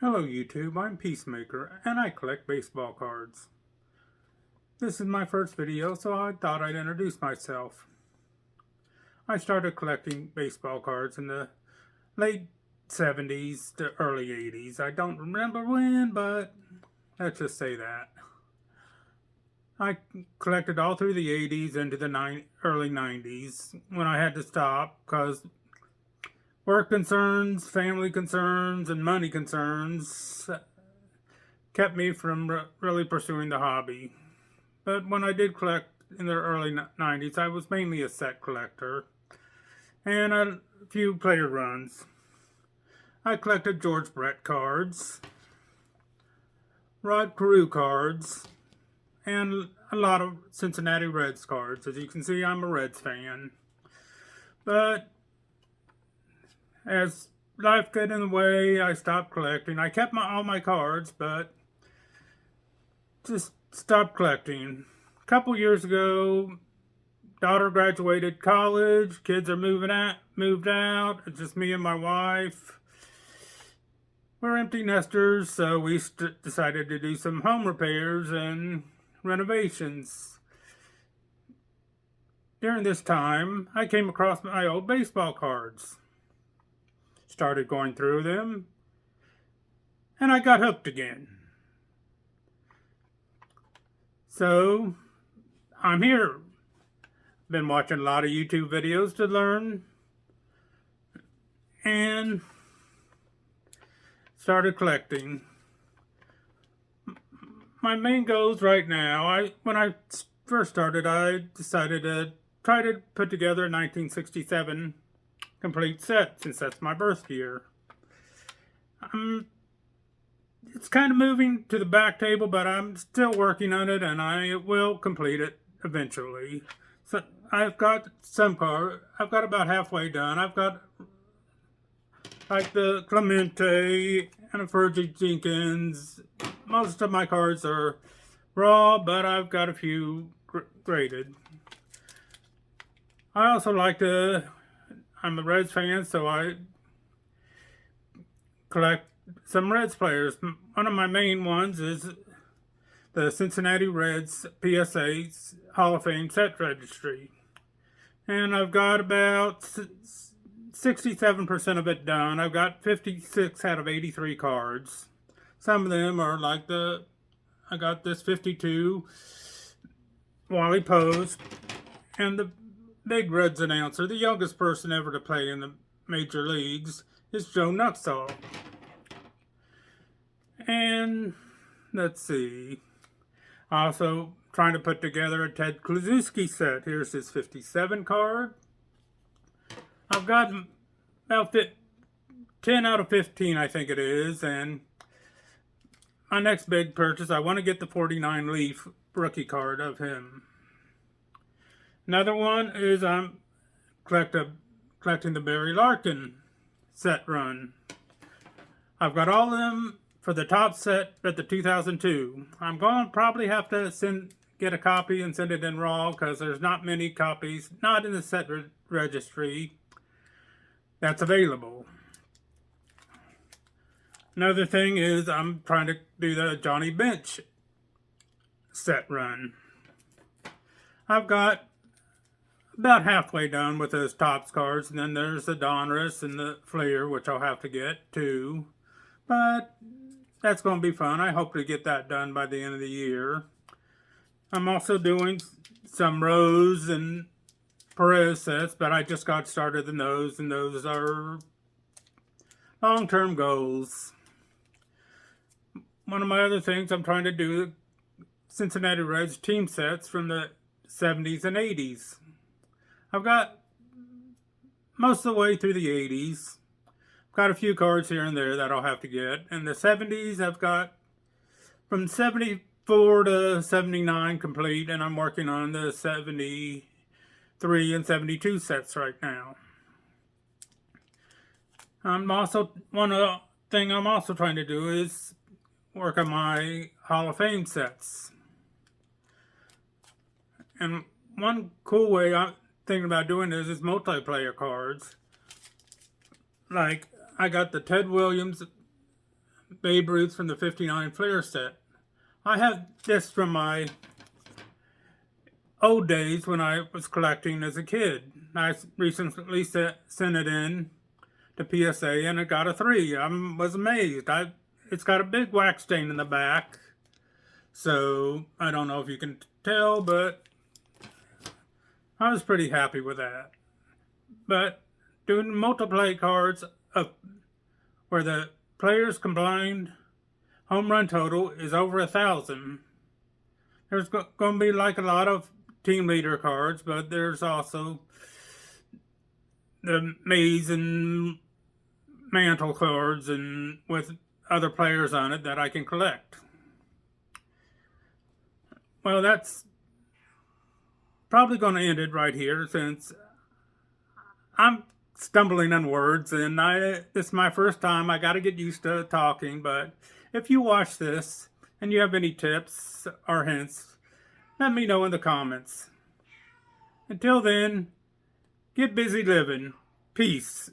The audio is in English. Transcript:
Hello YouTube, I'm Peacemaker, and I collect baseball cards. This is my first video, so I thought I'd introduce myself. I started collecting baseball cards in the late 70s to early 80s. I don't remember when, but let's just say that. I collected all through the 80s into the early 90s when I had to stop because work concerns, family concerns, and money concerns kept me from really pursuing the hobby. But when I did collect in the early 90s, I was mainly a set collector and a few player runs. I collected George Brett cards, Rod Carew cards, and a lot of Cincinnati Reds cards. As you can see, I'm a Reds fan. But as life got in the way, I stopped collecting. I kept all my cards, but just stopped collecting. A couple years ago, daughter graduated college, kids are moved out. It's just me and my wife. We're empty nesters, so we decided to do some home repairs and renovations. During this time, I came across my old baseball cards. Started going through them, and I got hooked again. So, I'm here. Been watching a lot of YouTube videos to learn, and started collecting. My main goals right now, when I first started, I decided to try to put together a 1967 complete set, since that's my birth year. It's kind of moving to the back table, but I'm still working on it, and I will complete it eventually. So I've got I've got about halfway done. I've got like the Clemente and a Fergie Jenkins. Most of my cards are raw, but I've got a few graded. I also like I'm a Reds fan, so I collect some Reds players. One of my main ones is the Cincinnati Reds PSA Hall of Fame set registry. And I've got about 67% of it done. I've got 56 out of 83 cards. Some of them are like I got this 52 Wally Post, and the big Reds announcer, the youngest person ever to play in the major leagues, is Joe Nuxall. And let's see, also trying to put together a Ted Kluszewski set. Here's his 57 card. I've got about 10 out of 15, I think it is, and my next big purchase, I want to get the 49 Leaf rookie card of him. Another one is I'm collecting the Barry Larkin set run. I've got all of them for the top set at the 2002. I'm going to probably have to get a copy and send it in raw because there's not many copies, not in the set registry, that's available. Another thing is I'm trying to do the Johnny Bench set run. I've got about halfway done with those Topps cards, and then there's the Donruss and the Fleer, which I'll have to get too. But that's going to be fun. I hope to get that done by the end of the year. I'm also doing some Rose and Perez sets, but I just got started in those, and those are long-term goals. One of my other things, I'm trying to do Cincinnati Reds team sets from the 70s and 80s. I've got most of the way through the 80s. I've got a few cards here and there that I'll have to get. In the 70s, I've got from 74 to 79 complete, and I'm working on the 73 and 72 sets right now. One thing I'm also trying to do is work on my Hall of Fame sets. And one cool way I'm thinking about doing this is multiplayer cards. Like, I got the Ted Williams Babe Ruth from the 59 Flair set. I have this from my old days when I was collecting as a kid. I recently sent it in to PSA and it got a 3. I was amazed. It's got a big wax stain in the back, so I don't know if you can tell, but I was pretty happy with that. But doing multiplay cards where the players combined home run total is over 1,000. There's going to be like a lot of team leader cards, but there's also the maze and mantle cards and with other players on it that I can collect. Well, that's probably going to end it right here since I'm stumbling on words and this is my first time. I got to get used to talking, but if you watch this and you have any tips or hints, let me know in the comments. Until then, get busy living. Peace.